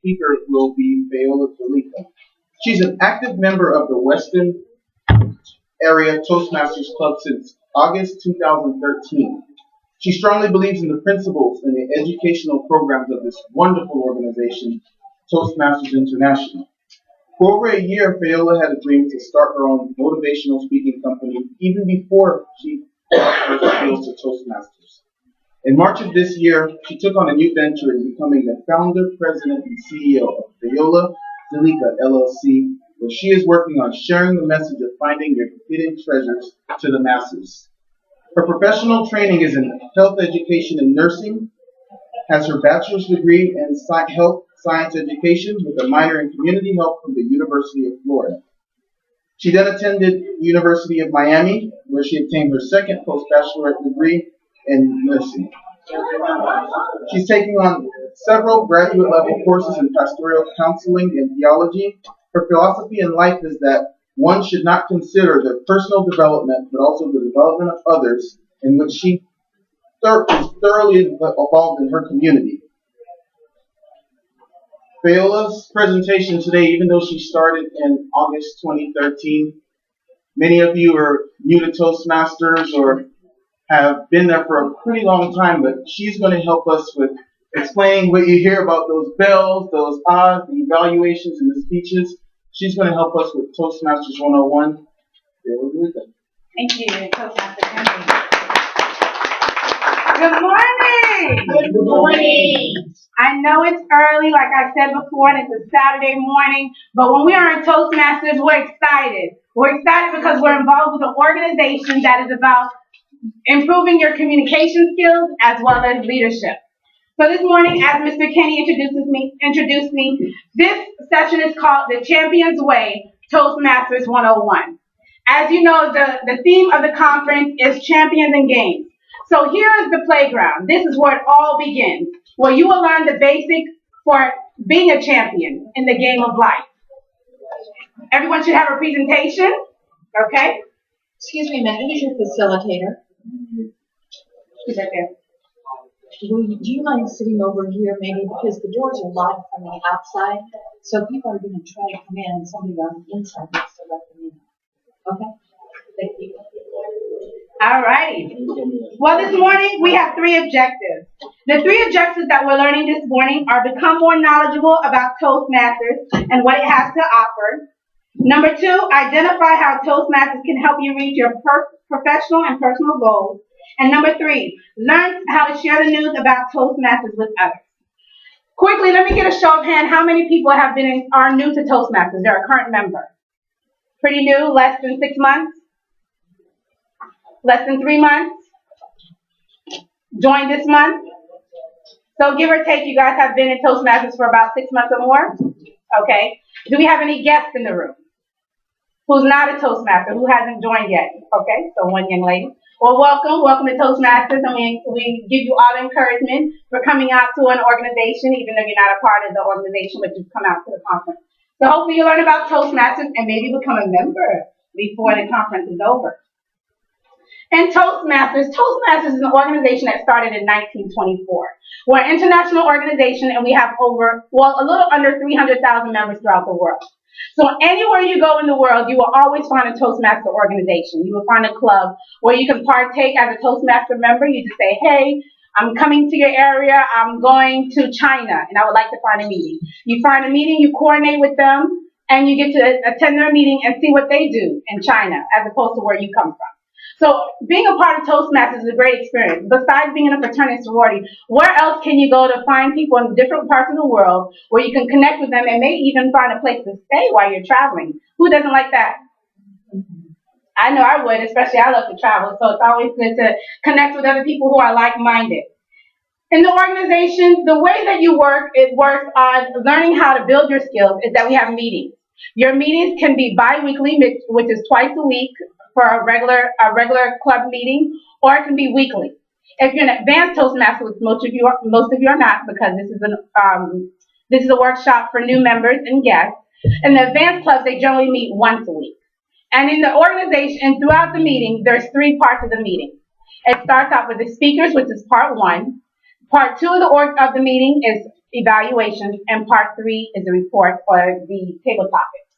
speaker will be Fayola Delica. She's an active member of the Western Area Toastmasters Club since August 2013. She strongly believes in the principles and the educational programs of this wonderful organization, Toastmasters International. For over a year, Fayola had a dream to start her own motivational speaking company even before she brought her skills to Toastmasters. In March of this year, she took on a new venture in becoming the founder, president, and CEO of Fayola Delica LLC, where she is working on sharing the message of finding your hidden treasures to the masses. Her professional training is in health education and nursing, has her bachelor's degree in health science education with a minor in community health from the University of Florida. She then attended University of Miami, where she obtained her second post-bachelorate degree in nursing. She's taking on several graduate-level courses in pastoral counseling and theology. Her philosophy in life is that one should not consider their personal development, but also the development of others, in which she is thoroughly involved in her community. Fayola's presentation today, even though she started in August 2013, many of you are new to Toastmasters or have been there for a pretty long time, but she's going to help us with explaining what you hear about those bells, those odds, the evaluations, and the speeches. She's going to help us with Toastmasters 101. Thank you, Toastmaster Henry. Good morning. Good morning. I know it's early, like I said before, and it's a Saturday morning, but when we are in Toastmasters, we're excited. We're excited because we're involved with an organization that is about improving your communication skills as well as leadership. So this morning, as Mr. Kenny introduced me, this session is called The Champion's Way, Toastmasters 101. As you know, the theme of the conference is Champions and Games. So here is the playground. This is where it all begins, where you will learn the basics for being a champion in the game of life. Everyone should have a presentation, okay? Excuse me a minute, who's your facilitator? Who's that there? Do you mind sitting over here maybe because the doors are locked from the outside, so people are going to try to come in and somebody on the inside needs to let them in. Okay? Thank you. All righty. Well, this morning we have three objectives. The three objectives that we're learning this morning are become more knowledgeable about Toastmasters and what it has to offer. Number two, identify how Toastmasters can help you reach your professional and personal goals. And number three, learn how to share the news about Toastmasters with others. Quickly, let me get a show of hands. How many people are new to Toastmasters? They're a current member. Pretty new, less than 6 months? Less than 3 months? Joined this month? So give or take, you guys have been in Toastmasters for about 6 months or more? Okay. Do we have any guests in the room? Who's not a Toastmaster? Who hasn't joined yet? Okay, so one young lady. Well, welcome to Toastmasters. I mean, we give you all the encouragement for coming out to an organization, even though you're not a part of the organization, but you've come out to the conference. So hopefully you learn about Toastmasters and maybe become a member before the conference is over. And Toastmasters is an organization that started in 1924. We're an international organization, and we have a little under 300,000 members throughout the world. So anywhere you go in the world, you will always find a Toastmaster organization. You will find a club where you can partake as a Toastmaster member. You just say, hey, I'm coming to your area. I'm going to China, and I would like to find a meeting. You find a meeting, you coordinate with them, and you get to attend their meeting and see what they do in China as opposed to where you come from. So being a part of Toastmasters is a great experience. Besides being in a fraternity and sorority, where else can you go to find people in different parts of the world where you can connect with them and maybe even find a place to stay while you're traveling? Who doesn't like that? I know I would, especially I love to travel, so it's always good to connect with other people who are like-minded. In the organization, the way that it works on learning how to build your skills is that we have meetings. Your meetings can be bi-weekly, which is twice a week, for a regular club meeting, or it can be weekly. If you're an advanced Toastmaster, which most of you are not, because this is a workshop for new members and guests. In the advanced clubs, they generally meet once a week. And in the organization and throughout the meeting, there's three parts of the meeting. It starts out with the speakers, which is part one. Part two of the meeting is evaluations, and part 3 is the report or the table topics.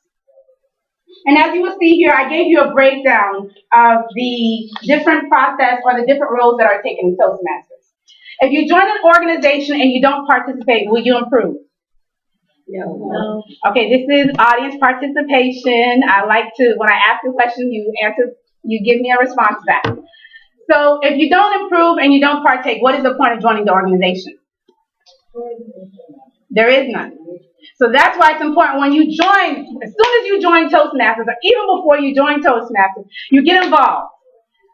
And as you will see here, I gave you a breakdown of the different process or the different roles that are taken in Toastmasters. If you join an organization and you don't participate, will you improve? No. Okay, this is audience participation. I like to, when I ask a question, you answer, you give me a response back. So if you don't improve and you don't partake, what is the point of joining the organization? There is none. So that's why it's important when you join, as soon as you join Toastmasters, or even before you join Toastmasters, you get involved.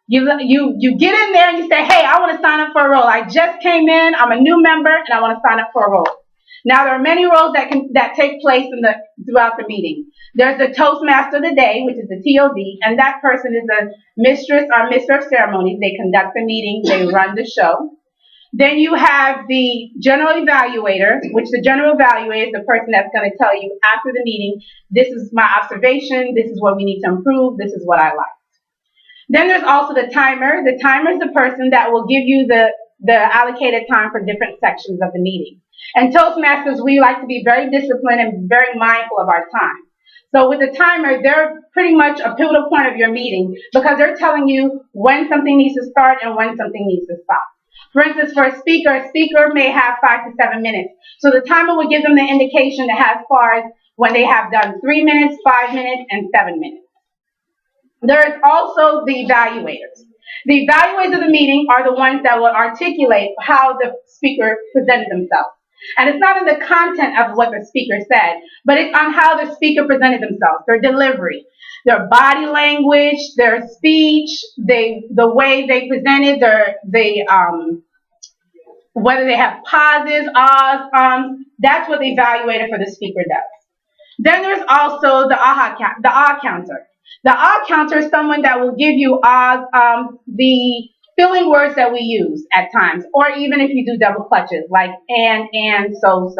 You get in there and you say, hey, I want to sign up for a role. I just came in, I'm a new member, and I want to sign up for a role. Now, there are many roles that take place throughout the meeting. There's the Toastmaster of the day, which is the TOD, and that person is the mistress or mister of ceremonies. They conduct the meeting, they run the show. Then you have the general evaluator, which the general evaluator is the person that's going to tell you after the meeting, this is my observation, this is what we need to improve, this is what I like. Then there's also the timer. The timer is the person that will give you the allocated time for different sections of the meeting. And Toastmasters, we like to be very disciplined and very mindful of our time. So with the timer, they're pretty much a pivotal point of your meeting because they're telling you when something needs to start and when something needs to stop. For instance, for a speaker may have 5 to 7 minutes. So the timer will give them the indication as far as when they have done 3 minutes, 5 minutes, and 7 minutes. There is also the evaluators. The evaluators of the meeting are the ones that will articulate how the speaker presented themselves. And it's not in the content of what the speaker said, but it's on how the speaker presented themselves, their delivery, their body language, their speech, the way they presented, whether they have pauses, ahs, that's what the evaluator for the speaker does. Then there's also the ah counter. The ah counter is someone that will give you the filling words that we use at times, or even if you do double clutches like and, so.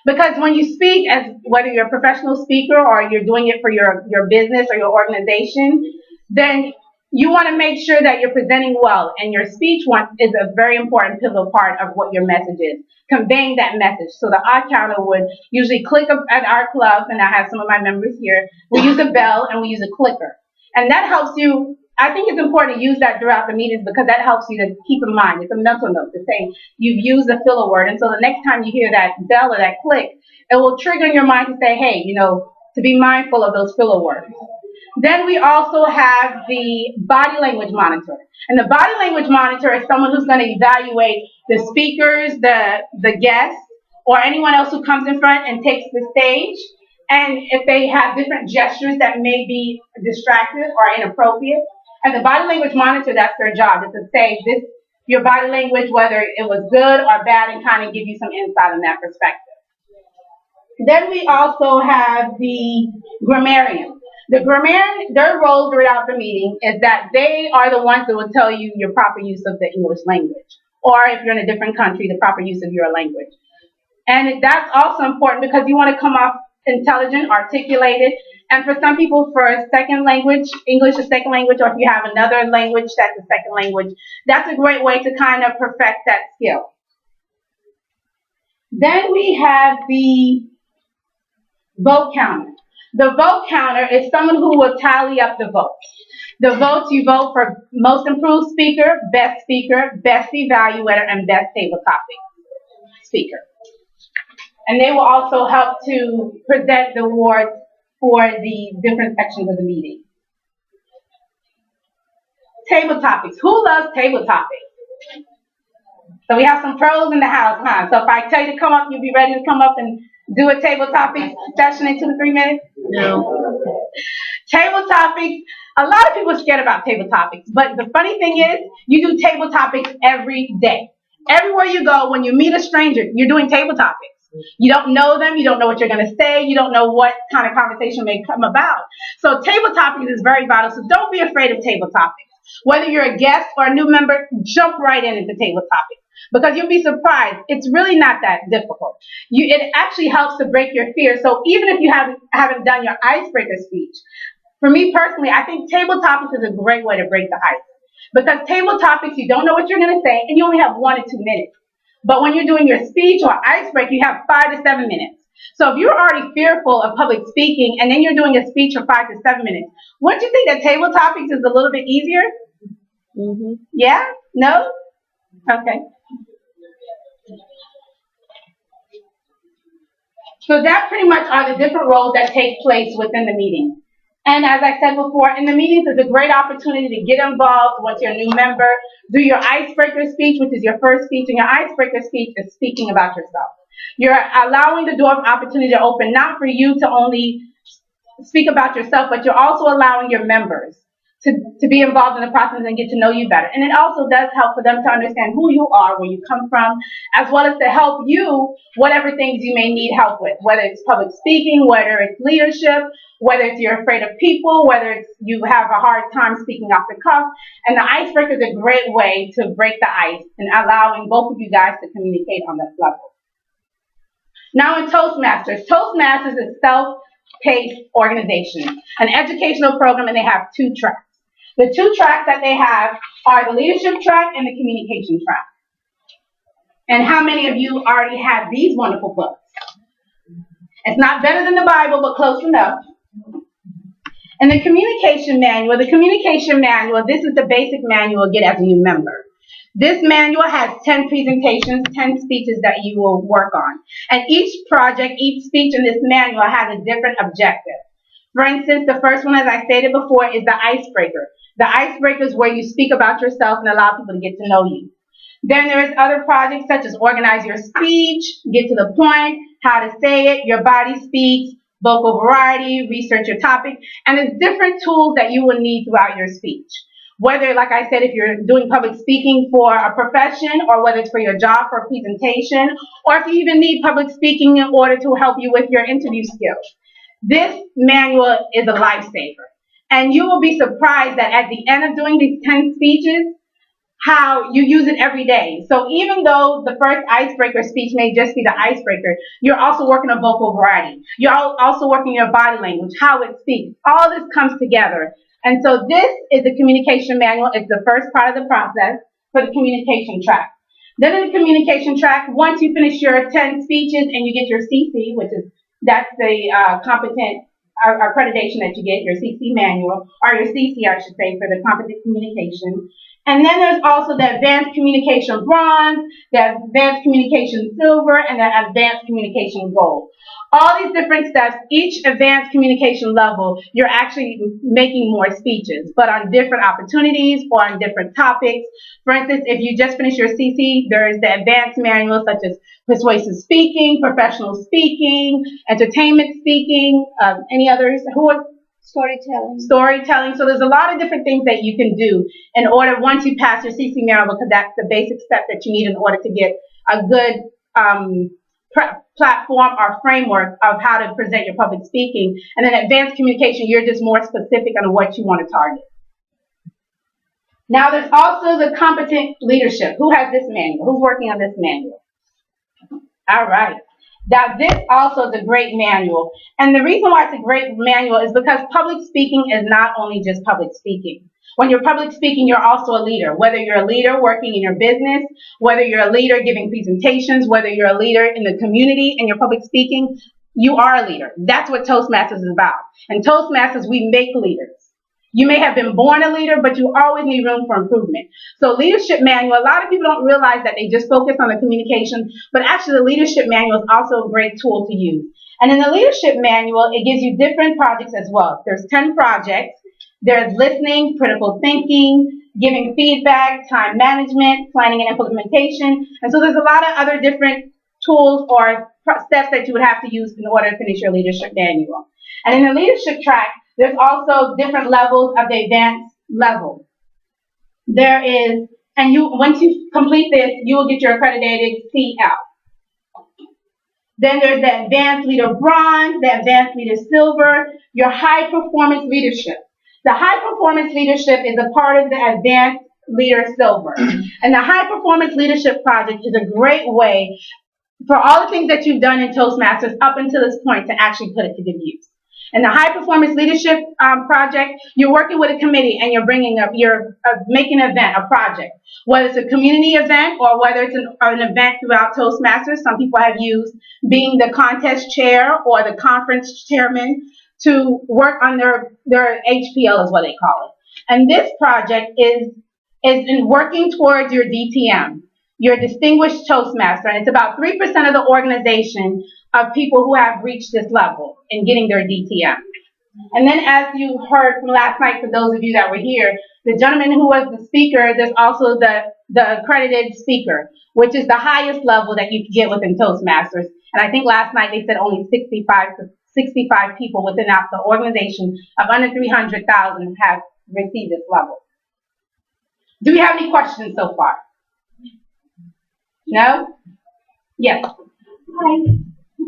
Because when you speak, as whether you're a professional speaker or you're doing it for your business or your organization, then you want to make sure that you're presenting well, and your speech is a very important pivotal part of what your message is, conveying that message. So the ah counter would usually click up at our club, and I have some of my members here. We use a bell and we use a clicker, and that helps you. I think it's important to use that throughout the meetings because that helps you to keep in mind. It's a mental note to say you've used the filler word, and so the next time you hear that bell or that click, it will trigger in your mind to say, hey, to be mindful of those filler words. Then we also have the body language monitor. And the body language monitor is someone who's going to evaluate the speakers, the guests, or anyone else who comes in front and takes the stage. And if they have different gestures that may be distractive or inappropriate. And the body language monitor, that's their job, is to say your body language, whether it was good or bad, and kind of give you some insight on that perspective. Then we also have the grammarian. The grammarian, their role throughout the meeting is that they are the ones that will tell you your proper use of the English language, or if you're in a different country, the proper use of your language. And that's also important because you want to come off intelligent, articulated, and for some people, for a second language, English is second language, or if you have another language that's a second language, that's a great way to kind of perfect that skill. Then we have the vote counter. The vote counter is someone who will tally up the votes. The votes you vote for most improved speaker, best evaluator, and best table topic speaker. And they will also help to present the awards for the different sections of the meeting. Table topics. Who loves table topics? So we have some pros in the house, huh? So if I tell you to come up, you'll be ready to come up and do a table topics session in 2 to 3 minutes? No. Table topics. A lot of people are scared about table topics, but the funny thing is, you do table topics every day. Everywhere you go, when you meet a stranger, you're doing table topics. You don't know them, you don't know what you're going to say, you don't know what kind of conversation may come about. So table topics is very vital, so don't be afraid of table topics. Whether you're a guest or a new member, jump right into table topics. Because you'll be surprised, it's really not that difficult. It actually helps to break your fear. So even if you haven't done your icebreaker speech, for me personally, I think table topics is a great way to break the ice. Because table topics, you don't know what you're going to say, and you only have 1 or 2 minutes. But when you're doing your speech or icebreaker, you have 5 to 7 minutes. So if you're already fearful of public speaking and then you're doing a speech for 5 to 7 minutes, wouldn't you think that table topics is a little bit easier? Mm-hmm. Yeah? No? Okay. So that pretty much are the different roles that take place within the meeting. And as I said before, in the meetings is a great opportunity to get involved once you're a new member. Do your icebreaker speech, which is your first speech, and your icebreaker speech is speaking about yourself. You're allowing the door of opportunity to open, not for you to only speak about yourself, but you're also allowing your members to be involved in the process and get to know you better. And it also does help for them to understand who you are, where you come from, as well as to help you whatever things you may need help with, whether it's public speaking, whether it's leadership, whether it's you're afraid of people, whether it's you have a hard time speaking off the cuff. And the icebreaker is a great way to break the ice and allowing both of you guys to communicate on that level. Now in Toastmasters, Toastmasters is self-paced organization, an educational program, and they have 2 tracks. The 2 tracks that they have are the leadership track and the communication track. And how many of you already have these wonderful books? It's not better than the Bible, but close enough. And the communication manual, this is the basic manual you get as a new member. This manual has 10 presentations, 10 speeches that you will work on. And each project, each speech in this manual has a different objective. For instance, the first one, as I stated before, is the icebreaker. The icebreaker is where you speak about yourself and allow people to get to know you. Then there's other projects such as organize your speech, get to the point, how to say it, your body speaks, vocal variety, research your topic, and there's different tools that you will need throughout your speech. Whether, like I said, if you're doing public speaking for a profession, or whether it's for your job, for a presentation, or if you even need public speaking in order to help you with your interview skills. This manual is a lifesaver. And you will be surprised that at the end of doing these 10 speeches, how you use it every day. So even though the first icebreaker speech may just be the icebreaker, you're also working on vocal variety. You're also working your body language, how it speaks. All this comes together. And so this is the communication manual. It's the first part of the process for the communication track. Then in the communication track, once you finish your 10 speeches and you get your CC, that's the competent accreditation that you get, your CC manual, or your CC, I should say, for the competent communication. And then there's also the advanced communication bronze, the advanced communication silver, and the advanced communication gold. All these different steps, each advanced communication level, you're actually making more speeches, but on different opportunities or on different topics. For instance, if you just finished your CC, there's the advanced manuals such as persuasive speaking, professional speaking, entertainment speaking, any others? Storytelling. So there's a lot of different things that you can do in order, once you pass your CC manual, because that's the basic step that you need in order to get a good platform or framework of how to present your public speaking. And then advanced communication, you're just more specific on what you want to target. Now there's also the competent leadership. Who has this manual? Who's working on this manual? All right. Now this also is a great manual. And the reason why it's a great manual is because public speaking is not only just public speaking. When you're public speaking, you're also a leader. Whether you're a leader working in your business, whether you're a leader giving presentations, whether you're a leader in the community and you're public speaking, you are a leader. That's what Toastmasters is about. And Toastmasters, we make leaders. You may have been born a leader, but you always need room for improvement. So leadership manual, a lot of people don't realize that they just focus on the communication, but actually the leadership manual is also a great tool to use. And in the leadership manual, it gives you different projects as well. There's 10 projects. There's listening, critical thinking, giving feedback, time management, planning and implementation. And so there's a lot of other different tools or steps that you would have to use in order to finish your leadership manual. And in the leadership track, there's also different levels of the advanced level. There is, and once you complete this, you will get your accredited CL. Then there's the advanced leader bronze, the advanced leader silver, your high performance leadership. The high performance leadership is a part of the advanced leader silver. And the high performance leadership project is a great way for all the things that you've done in Toastmasters up until this point to actually put it to good use. In the high performance leadership project, you're working with a committee and you're making an event, a project. Whether it's a community event or whether it's an event throughout Toastmasters, some people have used being the contest chair or the conference chairman to work on their HPL is what they call it. And this project is in working towards your DTM, your Distinguished Toastmaster, and it's about 3% of the organization of people who have reached this level in getting their DTM. And then as you heard from last night, for those of you that were here, the gentleman who was the speaker, there's also the accredited speaker, which is the highest level that you can get within Toastmasters. And I think last night they said only 65 people within the organization of under 300,000 have received this level. Do we have any questions so far? No? Yes. I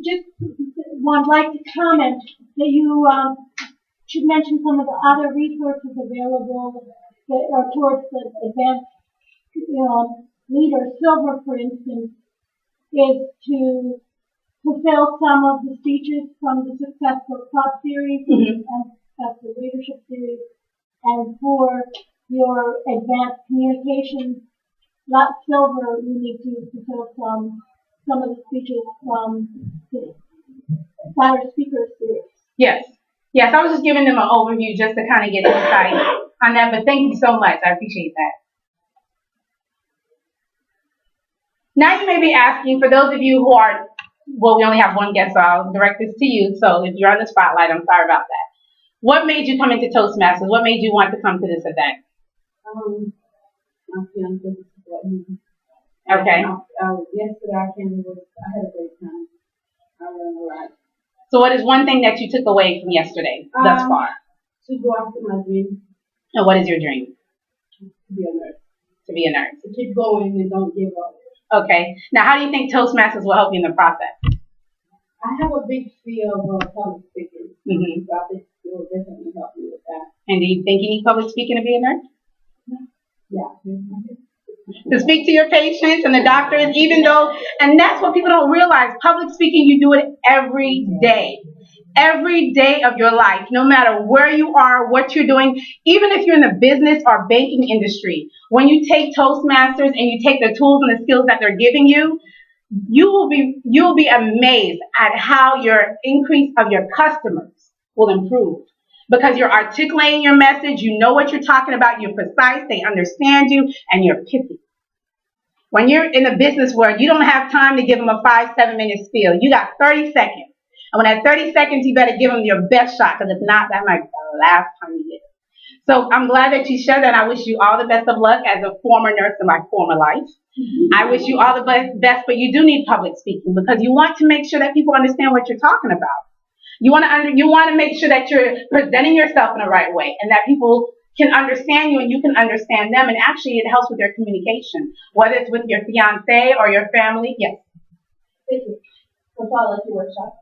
just would like to comment that you should mention some of the other resources available that are towards the advanced leader. Silver, for instance, is to fulfill some of the speeches from the Successful Club series and Successful Leadership series, and for your advanced communications, silver, you need to fulfill some of the speeches from the Saturday Speaker series. Yes. Yes, I was just giving them an overview just to kind of get insight on that, but thank you so much. I appreciate that. Now you may be asking, for those of you who are, well, we only have one guest, so I'll direct this to you. So if you're on the spotlight, I'm sorry about that. What made you come into Toastmasters? What made you want to come to this event? My fiance brought me. Okay. Yesterday I had a great time. I learned a lot. So what is one thing that you took away from yesterday thus far? To go after my dream. And what is your dream? To be a nurse. To be a nurse. To keep going and don't give up. Okay. Now, how do you think Toastmasters will help you in the process? I have a big fear of public speaking. Mm-hmm. So I think it will definitely help me with that. And do you think you need public speaking to be a nurse? Yeah. To speak to your patients and the doctors, even though, and that's what people don't realize, public speaking, you do it every day of your life, no matter where you are, what you're doing, even if you're in the business or banking industry. When you take Toastmasters and you take the tools and the skills that they're giving you, you'll be amazed at how your increase of your customers will improve. Because you're articulating your message, you know what you're talking about, you're precise, they understand you, and you're pithy. When you're in the business world, you don't have time to give them a 5-7 minute spiel. You got 30 seconds. And when that 30 seconds, you better give them your best shot, because if not, that might be the last time you get it. So I'm glad that you shared that. I wish you all the best of luck as a former nurse in my former life. I wish you all the best, but you do need public speaking, because you want to make sure that people understand what you're talking about. You want to make sure that you're presenting yourself in the right way and that people can understand you and you can understand them. And actually, it helps with their communication, whether it's with your fiance or your family. Yes. Thank you. Fayola Delica.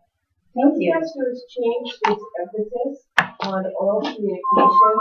Toastmasters changed its emphasis on oral communication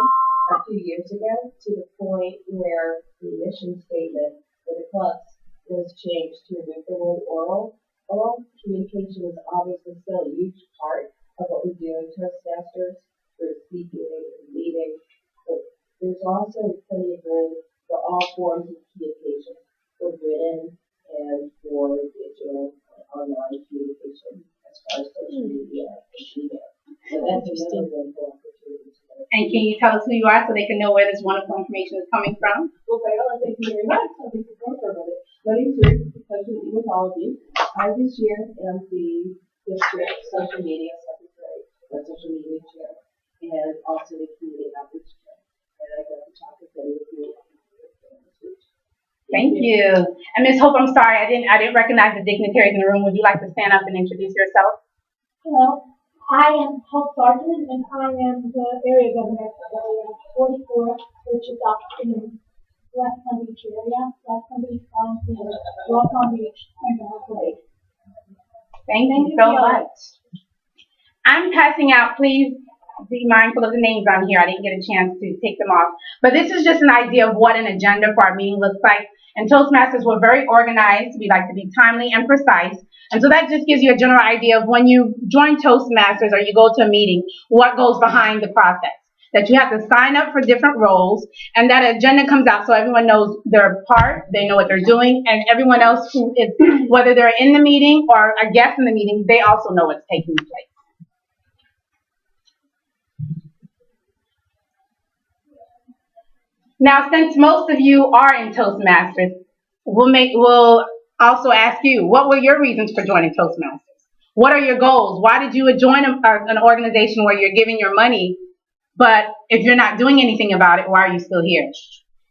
a few years ago to the point where the mission statement for the clubs was changed to remove the word oral. Oral communication is obviously still a huge part of what we do in Toastmasters for speaking and leading, but there's also plenty of room for all forms of communication, for written and for digital and online communication as far as social media and email. So that's another wonderful opportunity. And can you tell us who you are so they can know where this wonderful information is coming from? Well, Fayola, thank you very much. I'll be going for a minute. My name is Ruth. It's a pleasure to be with all of you. I this year am the district social media secretary, or social media chair, and also the community outreach chair. And I got to talk with you this week. Thank you. And Ms. Hope, I'm sorry, I didn't recognize the dignitaries in the room. Would you like to stand up and introduce yourself? Hello, I am Hope Sargent, and I am the area governor for area 44, which is up in West Palm Beach area. West Palm Beach, West Palm Beach, and North Lake. Thank you so much. I'm passing out, please be mindful of the names on here. I didn't get a chance to take them off. But this is just an idea of what an agenda for our meeting looks like. And Toastmasters, we're very organized. We like to be timely and precise. And so that just gives you a general idea of when you join Toastmasters or you go to a meeting, what goes behind the process. That you have to sign up for different roles, and that agenda comes out so everyone knows their part, they know what they're doing, and everyone else who is, whether they're in the meeting or a guest in the meeting, they also know what's taking place. Now, since most of you are in Toastmasters, we'll also ask you, what were your reasons for joining Toastmasters? What are your goals? Why did you join an organization where you're giving your money, but if you're not doing anything about it, why are you still here?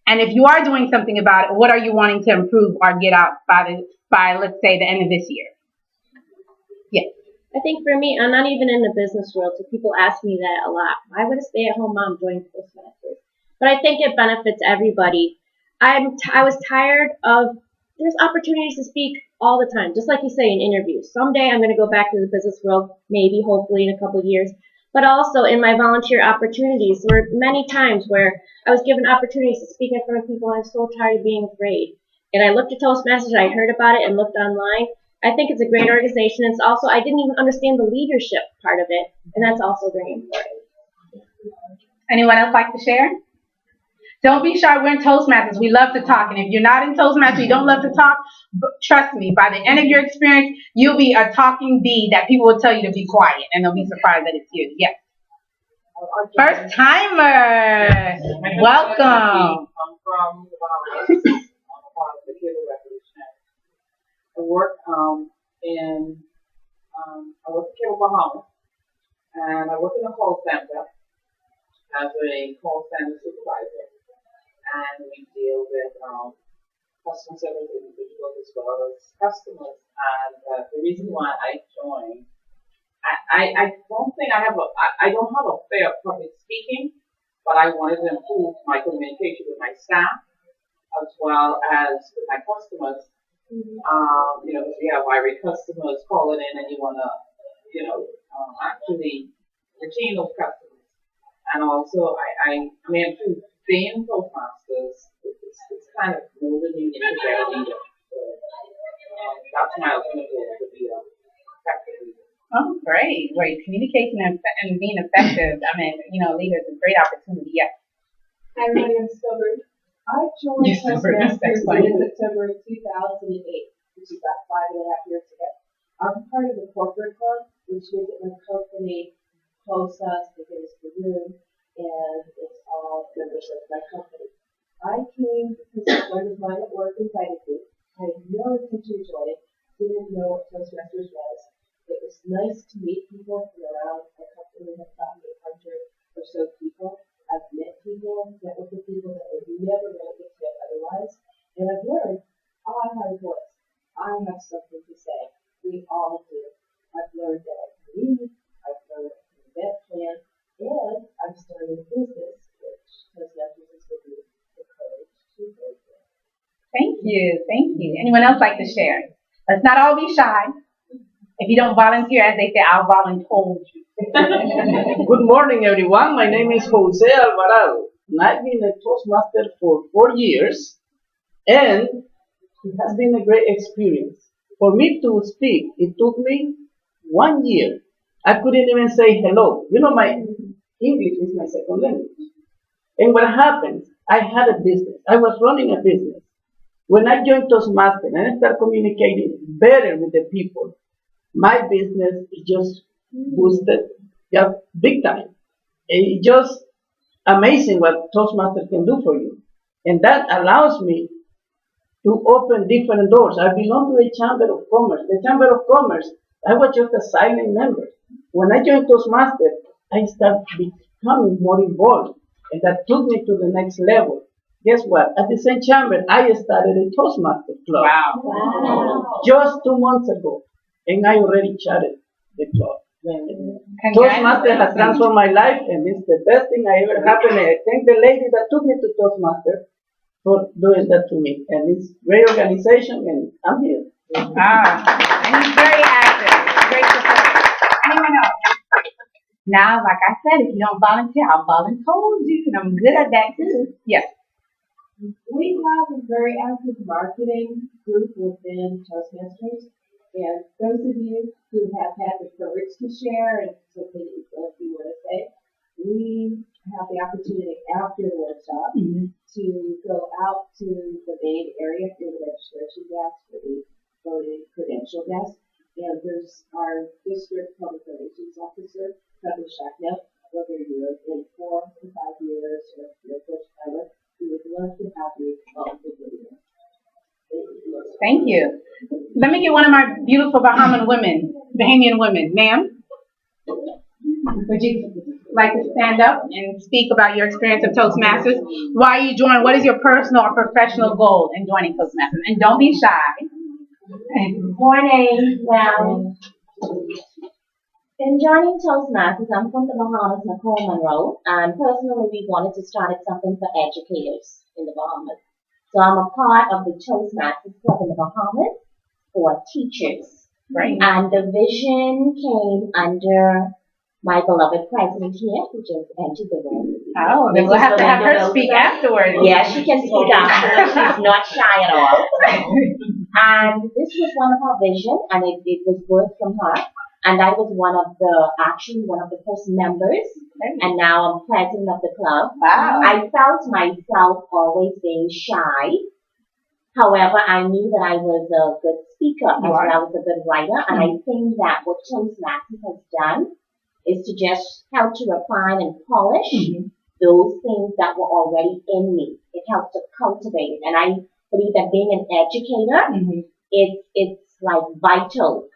And if you are doing something about it, what are you wanting to improve or get out by let's say, the end of this year? Yes. I think for me, I'm not even in the business world, so people ask me that a lot. Why would a stay-at-home mom join Toastmasters? But I think it benefits everybody. I was tired of, there's opportunities to speak all the time, just like you say in interviews. Someday I'm going to go back to the business world, maybe, hopefully in a couple of years. But also in my volunteer opportunities, there were many times where I was given opportunities to speak in front of people and I was so tired of being afraid. And I looked at Toastmasters, I heard about it and looked online. I think it's a great organization. It's also, I didn't even understand the leadership part of it, and that's also very important. Anyone else like to share? Don't be shy. We're in Toastmasters. We love to talk. And if you're not in Toastmasters, you don't love to talk, trust me, by the end of your experience, you'll be a talking bee that people will tell you to be quiet, and they'll be surprised that it's you. Yes. First timer. Welcome. I'm from the Bahamas. I'm a part of the Cable Revolution. I work at Cable Bahamas, and I work in a call center as a call center supervisor. And we deal with customer service individuals as well as customers. And the reason why I joined, I don't think I don't have a fear of public speaking, but I wanted to improve my communication with my staff as well as with my customers. Because we have irate customers calling in, and you want to, actually retain those customers. And also, I mean, through being Toastmasters, it's kind of molding you into better leader. So, that's my ultimate goal, to be a effective leader. Oh, great. Communication and being effective. I mean, leader is a great opportunity. Yes. Hi, my name is Silver. I joined Toastmasters in September 2008, which is about 5.5 years ago. I'm part of the corporate club, which means that my company hosts us, they give us the room, and it's all members of my company. I came because a friend of mine at work invited me. I had no intention of joining, didn't know what Toastmasters was. It was nice to meet people from around my company. I've gotten 800 or so people. I've met people, networked with people that would never really get to otherwise. And I've learned, I have a voice. I have something to say. We all do. I've learned that I can lead. I've learned I can invent plan. And I'm starting a business, which Toastmasters is giving me the courage to go for. Thank you. Thank you. Anyone else like to share? Let's not all be shy. If you don't volunteer, as they say, I'll volunteer you. Good morning, everyone. My name is Jose Alvarado, and I've been a Toastmaster for 4 years, and it has been a great experience. For me to speak, it took me 1 year. I couldn't even say hello. My English is my second language. And what happened? I had a business. I was running a business. When I joined Toastmasters and I started communicating better with the people, my business just boosted, big time. It's just amazing what Toastmasters can do for you. And that allows me to open different doors. I belong to the Chamber of Commerce. The Chamber of Commerce, I was just a silent member. When I joined Toastmasters, I started becoming more involved. And that took me to the next level. Guess what? At the same chamber, I started a Toastmasters club. Wow. Just 2 months ago. And I already charted the club. Toastmasters has transformed my life, and it's the best thing I ever happened. I thank the lady that took me to Toastmasters for doing that to me. And it's great organization, and I'm here. And he's very active. Great support. Anyone else? Now, like I said, if you don't volunteer, I'll volunteer you, and I'm good at that too. Yes. We have a very active marketing group within Toastmasters, And those of you who have had the courage to share and something if you want to say, we have the opportunity after the workshop to go out to the main area through the registration desk for the voting credential desk. And there's our district public relations officer, Kevin Shacknell, whether you're in 4 or 5 years or you're a first timer, we would love to have you on the video. Thank you. Let me get one of my beautiful Bahamian women. Ma'am, would you like to stand up and speak about your experience of Toastmasters? Why you joined? What is your personal or professional goal in joining Toastmasters? And don't be shy. Morning. Well, in joining Toastmasters, I'm from the Bahamas, Nicole Monroe, and personally we wanted to start something for educators in the Bahamas. So I'm a part of the Toastmasters Club in the Bahamas for teachers. Right. And the vision came under my beloved president here, who just entered the room. Oh, then we'll have to have her speak afterwards. Yeah, she can speak afterwards. She's not shy at all. And this was one of her vision, and it was birthed from her. And I was one of the first members, and now I'm president of the club. Wow. I felt myself always being shy. However, I knew that I was a good speaker as well as a good writer, and I think that what Toastmasters has done is to just help to refine and polish those things that were already in me. It helped to cultivate it, and I believe that being an educator, it's like vital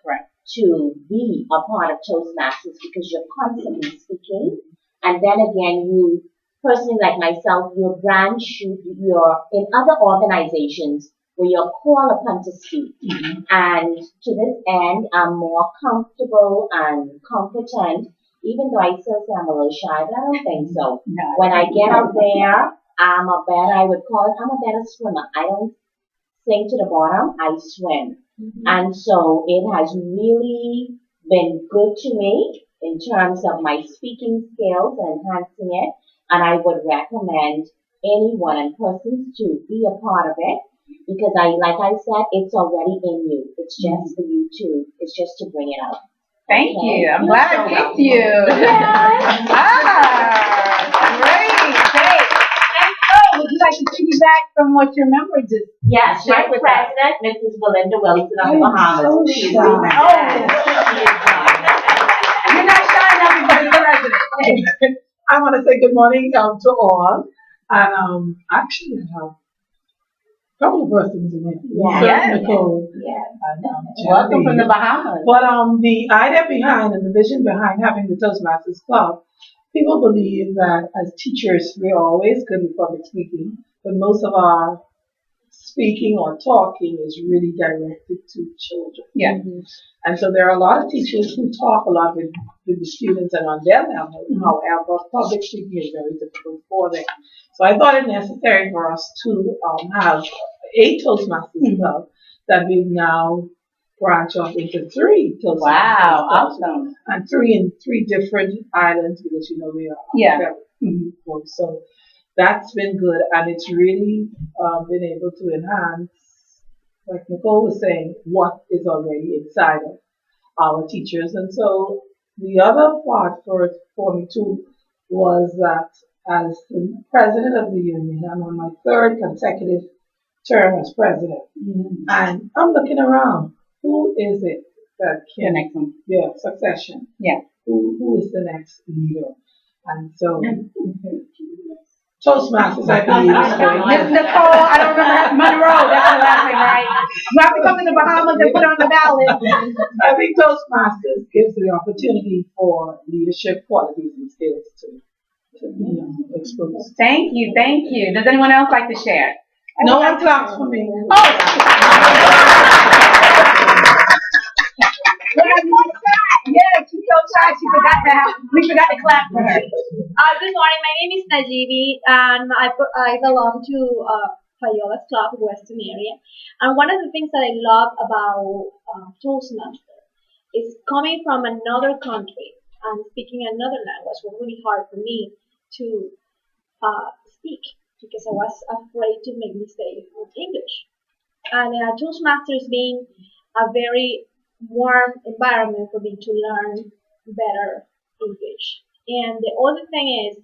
to be a part of Toastmasters because you're constantly speaking, and then again, you personally like myself, your branch, you're in other organizations where you're called upon to speak, and to this end, I'm more comfortable and competent. Even though I still say I'm a little shy, but I don't think so. No. When I get out there, I'm a better swimmer. I don't sink to the bottom, I swim. And so it has really been good to me in terms of my speaking skills and enhancing it. And I would recommend anyone and persons to be a part of it because like I said, it's already in you. It's just for you it's just to bring it out. Thank you. I'm glad I picked you. Great. And so, would you like to piggyback from what your member just Yes, my shared with us? president, Mrs. Belinda Wilson of the Bahamas. Please You're not shy enough to be the president. I want to say good morning to all. And actually, I have a couple of persons in it. Yes. Nicole. Yes. And, Welcome from the Genevieve. Bahamas. But the idea behind and the vision behind having the Toastmasters Club, people believe that as teachers, we're always good in public speaking, but most of our speaking or talking is really directed to children. Yeah. And so there are a lot of teachers who talk a lot with the students and on their level. However, public speaking is very difficult for them. So I thought it necessary for us to have a Toastmasters Club that we've now branched off into 3 Toastmasters clubs. Awesome. And 3 in 3 different islands because we are So that's been good, and it's really been able to enhance, like Nicole was saying, what is already inside of our teachers. And so the other part for me too was that as the president of the union, I'm on my 3rd consecutive term as president, and I'm looking around. Who is it that can? The next one. Yeah, succession. Yeah. Who is the next leader? And so Toastmasters, I believe, is going Miss Nicole, I don't remember Monroe. That's the last name, right? You have to come to the Bahamas and put it on the ballot. I think Toastmasters gives the opportunity for leadership qualities and skills to be exposed. Thank you. Does anyone else like to share? No one claps for me. Yes, she's so shy. We forgot to clap for her. Good morning. My name is Najibi, and I belong to Fayola's Club, Western area. And one of the things that I love about Toastmasters is coming from another country and speaking another language was really hard for me to speak because I was afraid to make mistakes with English. And Toastmasters being a very warm environment for me to learn better English. And the other thing is,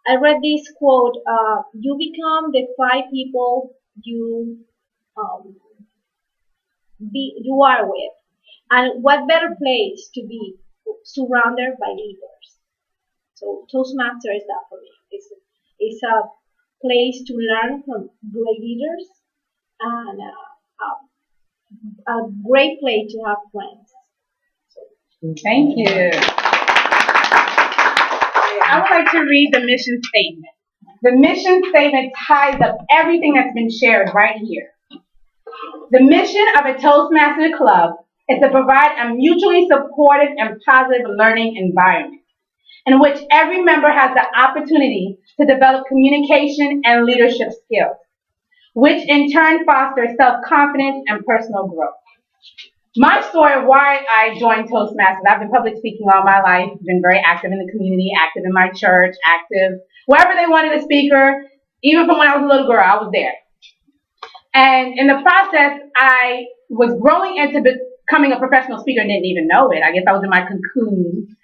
I read this quote, you become the 5 people um, you are with. And what better place to be surrounded by leaders? So Toastmaster is that for me. It's a place to learn from great leaders and a great place to have friends. Thank you. I would like to read the mission statement. The mission statement ties up everything that's been shared right here. The mission of a Toastmaster Club is to provide a mutually supportive and positive learning environment in which every member has the opportunity to develop communication and leadership skills, which in turn fosters self-confidence and personal growth. My story of why I joined Toastmasters, I've been public speaking all my life, been very active in the community, active in my church, active wherever they wanted a speaker. Even from when I was a little girl, I was there. And in the process, I was growing into becoming a professional speaker and didn't even know it. I guess I was in my cocoon,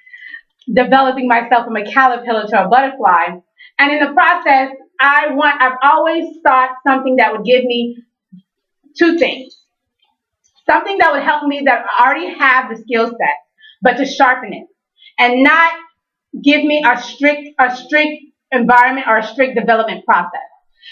developing myself from a caterpillar to a butterfly. And in the process, I've always sought something that would give me 2 things. Something that would help me that I already have the skill set, but to sharpen it and not give me a strict environment or a strict development process.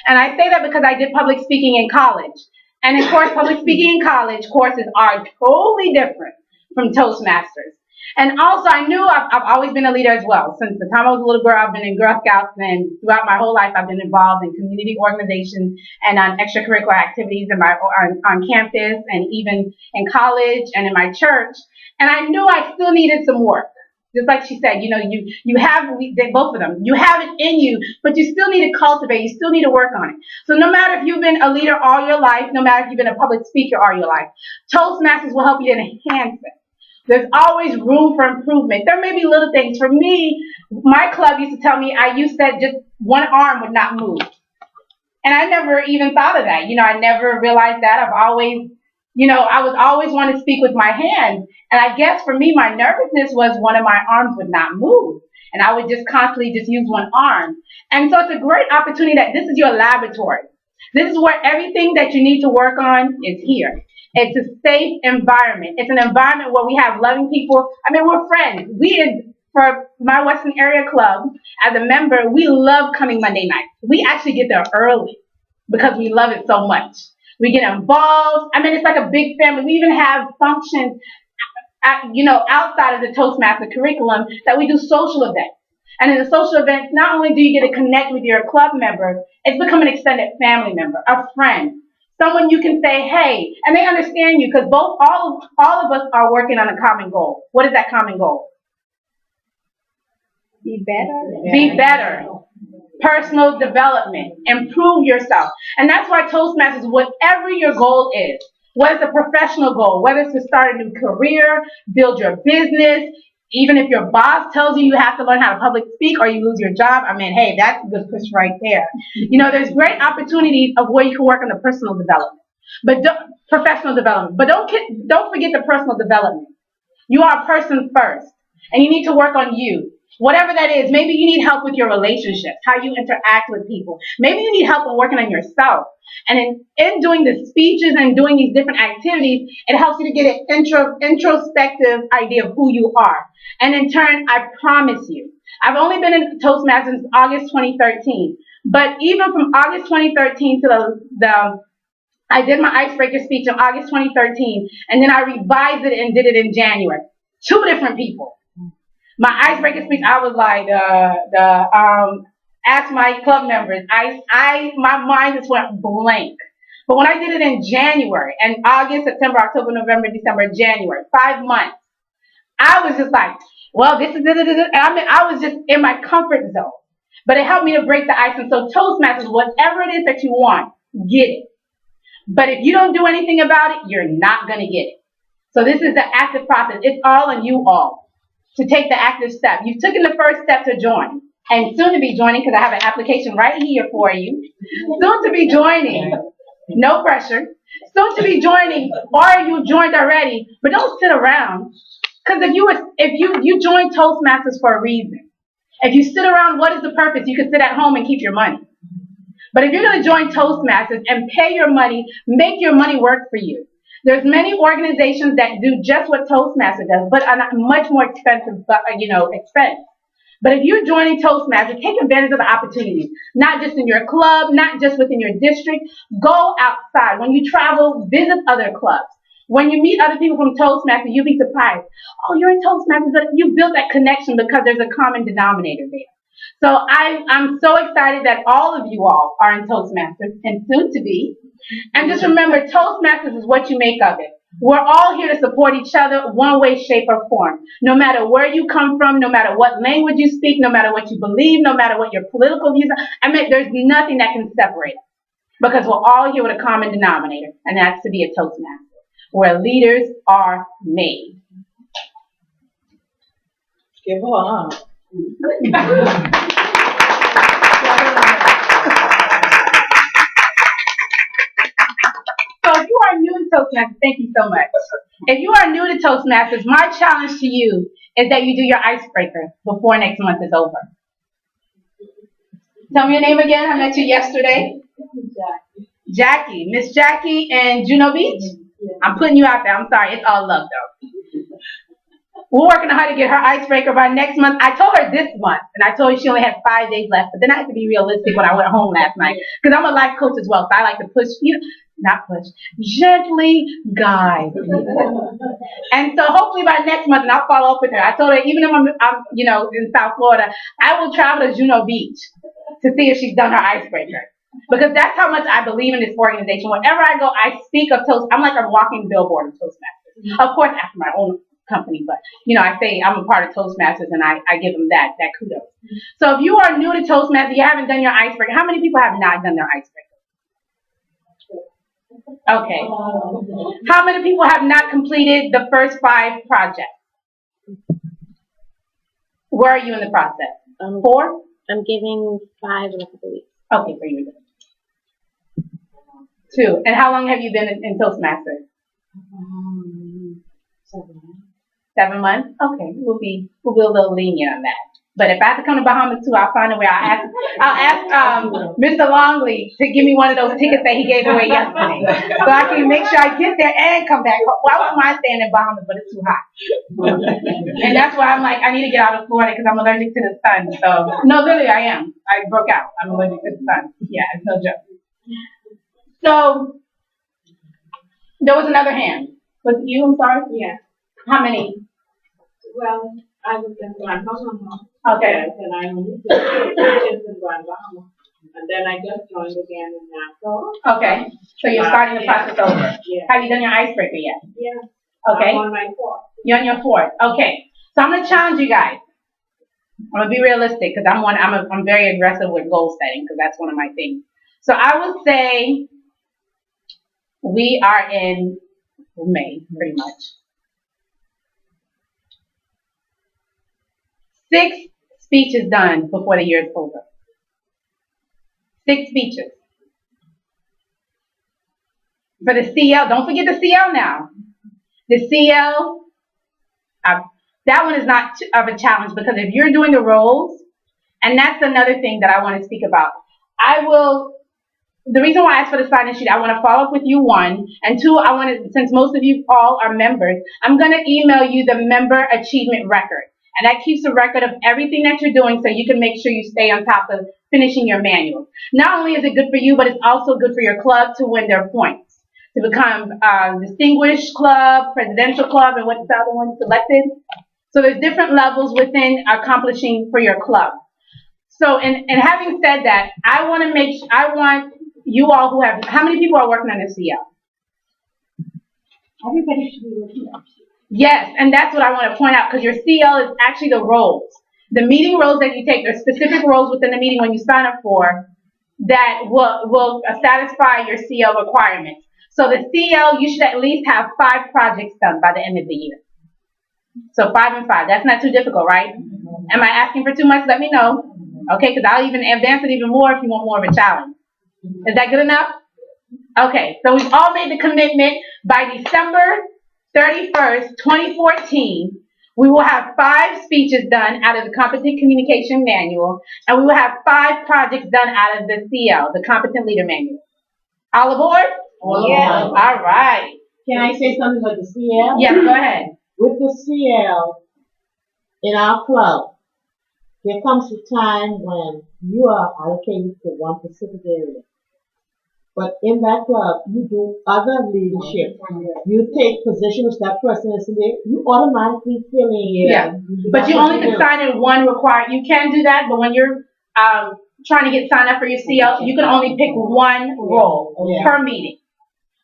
And I say that because I did public speaking in college. And of course, public speaking in college courses are totally different from Toastmasters. And also, I knew I've always been a leader as well. Since the time I was a little girl, I've been in Girl Scouts, and throughout my whole life, I've been involved in community organizations and on extracurricular activities on campus and even in college and in my church. And I knew I still needed some work. Just like she said, you have both of them. You have it in you, but you still need to cultivate. You still need to work on it. So no matter if you've been a leader all your life, no matter if you've been a public speaker all your life, Toastmasters will help you to enhance it. There's always room for improvement. There may be little things. For me, my club used to tell me I used to just one arm would not move. And I never even thought of that. I never realized that. I've always, I was always want to speak with my hands. And I guess for me, my nervousness was one of my arms would not move. And I would just constantly just use one arm. And so it's a great opportunity that this is your laboratory. This is where everything that you need to work on is here. It's a safe environment. It's an environment where we have loving people. I mean, we're friends. For my Western Area Club, as a member, we love coming Monday nights. We actually get there early because we love it so much. We get involved. I mean, it's like a big family. We even have functions, outside of the Toastmaster curriculum that we do social events. And in the social events, not only do you get to connect with your club member, it's become an extended family member, a friend. Someone you can say, hey, and they understand you because all of us are working on a common goal. What is that common goal? Be better. Be better. Personal development. Improve yourself. And that's why Toastmasters, whatever your goal is, whether it's a professional goal, whether it's to start a new career, build your business, even if your boss tells you have to learn how to public speak or you lose your job, I mean, hey, that's a good push right there. There's great opportunities of where you can work on the personal development, professional development. But don't forget the personal development. You are a person first, and you need to work on you. Whatever that is, maybe you need help with your relationships, how you interact with people. Maybe you need help in working on yourself. And in doing the speeches and doing these different activities, it helps you to get an introspective idea of who you are. And in turn, I promise you, I've only been in Toastmasters since August 2013. But even from August 2013 to I did my icebreaker speech in August 2013, and then I revised it and did it in January. 2 different people. My icebreaker speech, I was like, ask my club members. My mind just went blank. But when I did it in January, and August, September, October, November, December, January, 5 months, I was just like, well, this is it. And I was just in my comfort zone. But it helped me to break the ice. And so Toastmasters, whatever it is that you want, get it. But if you don't do anything about it, you're not going to get it. So this is the active process. It's all on you all to take the active step. You've taken the first step to join. And soon to be joining, because I have an application right here for you. Soon to be joining. No pressure. soon to be joining, or you joined already, but don't sit around. Because if you joined Toastmasters for a reason. If you sit around, what is the purpose? You can sit at home and keep your money. But if you're going to join Toastmasters and pay your money, make your money work for you. There's many organizations that do just what Toastmasters does, but on a much more expensive, expense. But if you're joining Toastmasters, take advantage of the opportunities. Not just in your club, not just within your district. Go outside. When you travel, visit other clubs. When you meet other people from Toastmasters, you'll be surprised. Oh, you're in Toastmasters, but you built that connection because there's a common denominator there. So I'm so excited that all of you all are in Toastmasters and soon to be. And just remember, Toastmasters is what you make of it. We're all here to support each other one way, shape, or form. No matter where you come from, no matter what language you speak, no matter what you believe, no matter what your political views are. I mean, there's nothing that can separate us because we're all here with a common denominator, and that's to be a Toastmaster, where leaders are made. Give her So if you are new to Toastmasters, thank you so much. If you are new to Toastmasters, my challenge to you is that you do your icebreaker before next month is over. Tell me your name again. I met you yesterday. Jackie. Miss Jackie in Juno Beach? I'm putting you out there. I'm sorry. It's all love, though. We're working on how to get her icebreaker by next month. I told her this month, and I told her she only had 5 days left. But then I had to be realistic when I went home last night, because I'm a life coach as well, so I like to push, gently guide. And so hopefully by next month, and I'll follow up with her. I told her even if I'm in South Florida, I will travel to Juno Beach to see if she's done her icebreaker. Because that's how much I believe in this organization. Whenever I go, I speak of Toast. I'm like a walking billboard of Toastmasters. Of course, after my own company, but I say I'm a part of Toastmasters, and I give them that kudos. So if you are new to Toastmasters, you haven't done your icebreaker. How many people have not done their icebreaker? Okay. How many people have not completed the first 5 projects? Where are you in the process? 4? I'm giving 5 in a couple weeks. Okay, so you're good. 2. And how long have you been in Toastmasters? 7 months? Okay, we'll be a little lenient on that. But if I have to come to Bahamas too, I'll find a way. I'll ask Mr. Longley to give me one of those tickets that he gave away yesterday, so I can make sure I get there and come back. Well, I wouldn't mind staying in Bahamas, but it's too hot, and that's why I'm like, I need to get out of Florida because I'm allergic to the sun. So no, literally, I am. I broke out. I'm allergic to the sun. Yeah, it's no joke. So there was another hand. Was it you? I'm sorry. Yeah. How many? Well, I was in Grand Bahama. Okay. And I only did 2 teachers in Grand Bahama. And then I just joined again in Nassau. Okay. So you're starting the process over. Yeah. Have you done your icebreaker yet? Yeah. Okay. I'm on my 4th. You're on your 4th. Okay. So I'm gonna challenge you guys. I'm gonna be realistic because I'm very aggressive with goal setting because that's one of my things. So I would say we are in May, pretty much. 6 speeches done before the year is over. 6 speeches. For the CL, don't forget the CL now. The CL, that one is not of a challenge because if you're doing the roles, and that's another thing that I want to speak about. The reason why I asked for the sign-in sheet, I want to follow up with you, 1, and 2, I want to, since most of you all are members, I'm going to email you the member achievement record. And that keeps a record of everything that you're doing so you can make sure you stay on top of finishing your manual. Not only is it good for you, but it's also good for your club to win their points. To become distinguished club, presidential club, and what's the other one, selected. So there's different levels within accomplishing for your club. So, and having said that, I want you all who have, how many people are working on the CL? Everybody should be working on it. Yes, and that's what I want to point out because your CL is actually the roles. The meeting roles that you take, there's specific roles within the meeting when you sign up for that will satisfy your CL requirements. So the CL, you should at least have 5 projects done by the end of the year. So 5 and 5. That's not too difficult, right? Am I asking for too much? Let me know. Okay, because I'll even advance it even more if you want more of a challenge. Is that good enough? Okay, so we've all made the commitment by December 31st, 2014. We will have 5 speeches done out of the Competent Communication Manual, and we will have 5 projects done out of the CL, the Competent Leader Manual. All aboard? Yeah. All right. Can I say something about the CL? Yes, go ahead. With the CL in our club, there comes a time when you are allocated to one specific area. But in that club, you do other leadership. You take positions that person is in there, you automatically fill in. Yeah. But you only can sign in one required. You can do that, but when you're trying to get signed up for your CL, you can only pick one role per meeting.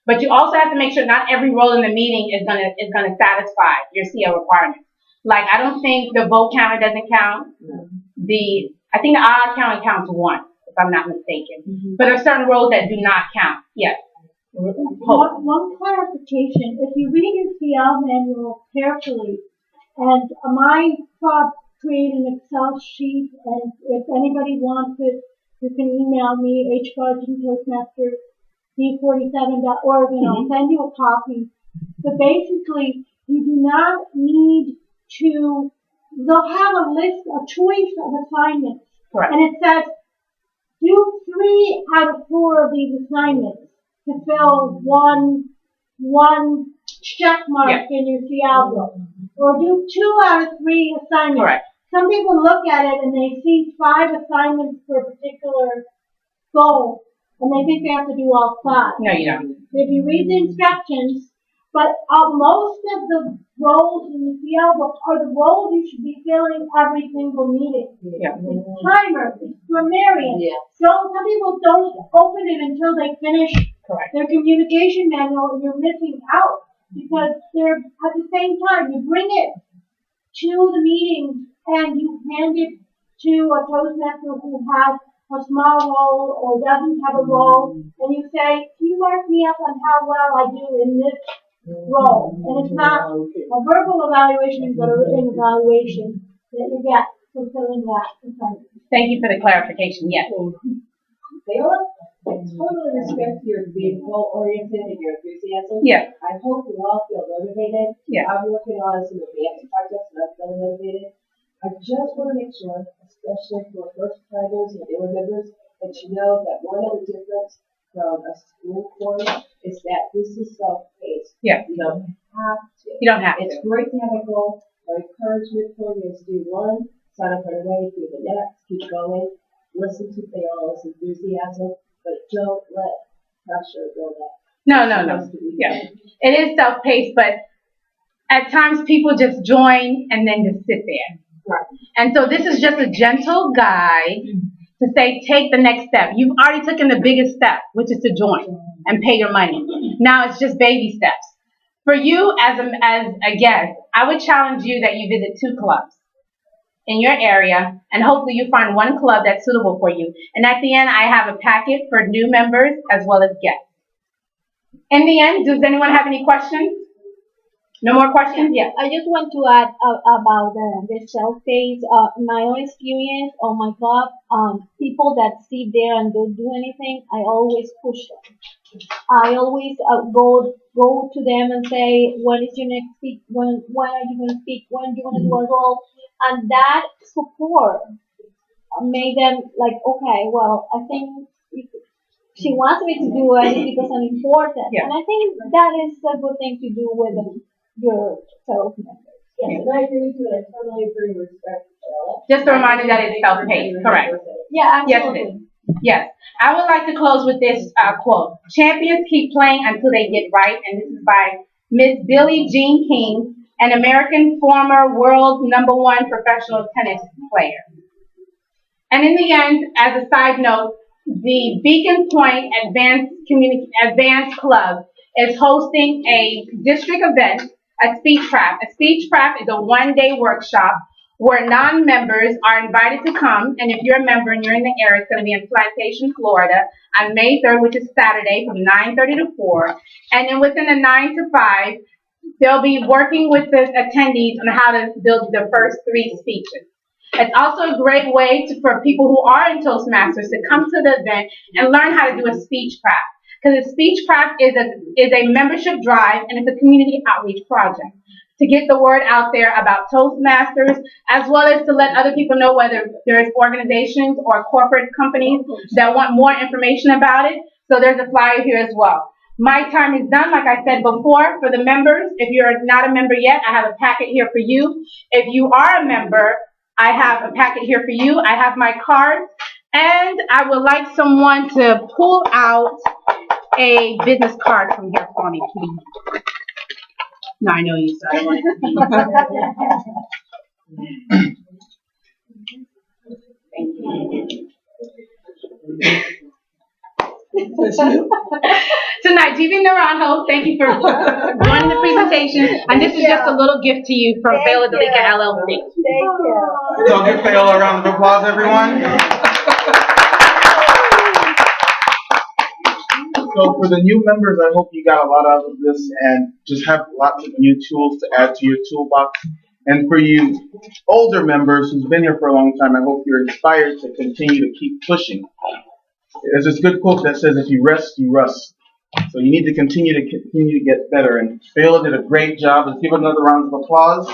But you also have to make sure not every role in the meeting is gonna satisfy your CL requirements. Like, I don't think the vote counter doesn't count. I think the odd counter counts 1, if I'm not mistaken. But there are certain roles that do not count. Yes. One clarification, if you read your CL manual carefully, and my club create an Excel sheet, and if anybody wants it, you can email me, hbarton.toastmasters.d47.org, and I'll send you a copy. But basically, you do not need to, they'll have a list, a choice of assignments. Correct. And it says, do 3 out of 4 of these assignments to fill one check mark in your CL book. Or do 2 out of 3 assignments. Correct. Some people look at it and they see 5 assignments for a particular goal, and they think they have to do all 5. No, you don't. If you read the instructions, but most of the roles in the CL book are the roles you should be filling every single meeting. Yeah. It's timer, it's grammarian. So some people don't open it until they finish their communication manual, and you're missing out because they're at the same time. You bring it to the meeting and you hand it to a Toastmaster who has a small role or doesn't have a role, and you say, can you mark me up on how well I do in this role? And it's not a verbal evaluation, but a written evaluation that you get for filling that assignment. Thank you for the clarification. Yes. Fayola, I totally respect your being goal-oriented and your enthusiasm. Yeah. I hope we all feel motivated. Yeah. I'm working on some advanced projects and I'm feeling motivated. I just want to make sure, especially for first timers and newer members, that you know that one of the difference from a school course is that this is self-paced. Yeah. You don't have to. You don't have to. It's great to have a goal. My encouragement for you is do one, sign up right away, do the next, keep going, listen to Fayola's enthusiasm, but don't let pressure build up. No. Yeah. It is self-paced, but at times people just join and then just sit there. Right. And so this is just a gentle guide to say, take the next step. You've already taken the biggest step, which is to join and pay your money. Now it's just baby steps. For you as a guest, I would challenge you that you visit 2 clubs in your area, and hopefully you find one club that's suitable for you. And at the end, I have a packet for new members as well as guests. In the end, does anyone have any questions? No more questions? Yeah. I just want to add about the self-paced. My own experience on my club, people that sit there and don't do anything, I always push them. I always go to them and say, when is your next speak? When are you going to speak? When do you want to do a role? And that support made them like, okay, well, I think she wants me to do it because I'm important. Yeah. And I think that is a good thing to do with your fellow members. Yes, and I agree with you, and I totally agree and respect Fayola. Just a reminder that it's self-paced. Correct. Yeah, Yes, absolutely. it is. Yes. I would like to close with this quote. Champions keep playing until they get right. And this is by Miss Billie Jean King, an American former world #1 professional tennis player. And in the end, as a side note, the Beacon Point Advanced Club is hosting a district event, a speech craft. A speech craft is a 1-day workshop where non-members are invited to come, and if you're a member and you're in the area, it's going to be in Plantation, Florida, on May 3rd, which is Saturday, from 9:30 to 4. And then within the 9 to 5, they'll be working with the attendees on how to build the first 3 speeches. It's also a great way for people who are in Toastmasters to come to the event and learn how to do a speech craft. because the Speech Craft is a membership drive and it's a community outreach project to get the word out there about Toastmasters, as well as to let other people know whether there's organizations or corporate companies that want more information about it. So there's a flyer here as well. My time is done, like I said before, for the members. If you're not a member yet, I have a packet here for you. If you are a member, I have a packet here for you. I have my card, and I would like someone to pull out a business card from here for me, please. No, I know you, so I don't want it. Thank you. Tonight, TV Naranjo, thank you for joining the presentation. And this is just a little gift to you from Fayola Delica LLC. Thank you. So give Fayola a round of applause, everyone. So for the new members, I hope you got a lot out of this and just have lots of new tools to add to your toolbox. And for you older members who's been here for a long time, I hope you're inspired to continue to keep pushing. There's this good quote that says, if you rest, you rust. So you need to continue to get better. And Fayola did a great job. Let's give another round of applause.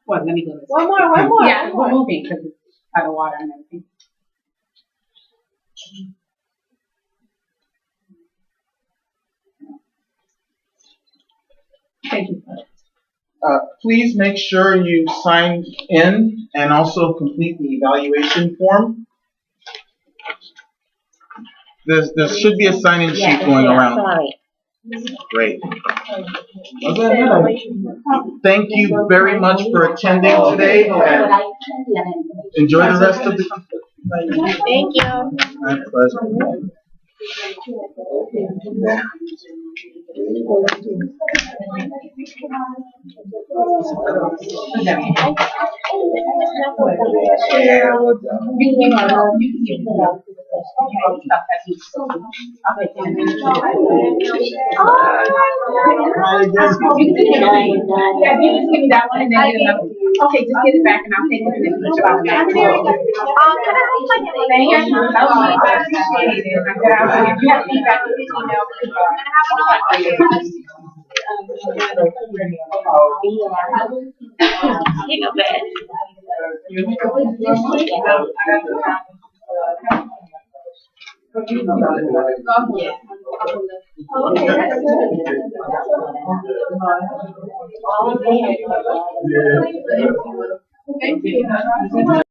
Well, let me go this way. One more. Yeah, we're moving because it's out of water and everything. Thank you. Please make sure you sign in and also complete the evaluation form. There should be a sign-in sheet going around. Sorry. Great. Thank you very much for attending today, and enjoy the rest of the conference. Thank you. My pleasure. Yeah, you just give me that one and then get another. Okay, just get it back and I'll take it and then push it out back. Thank you. If you have feedback, you can email Take a bit. Okay, that's good. Yeah. Thank you.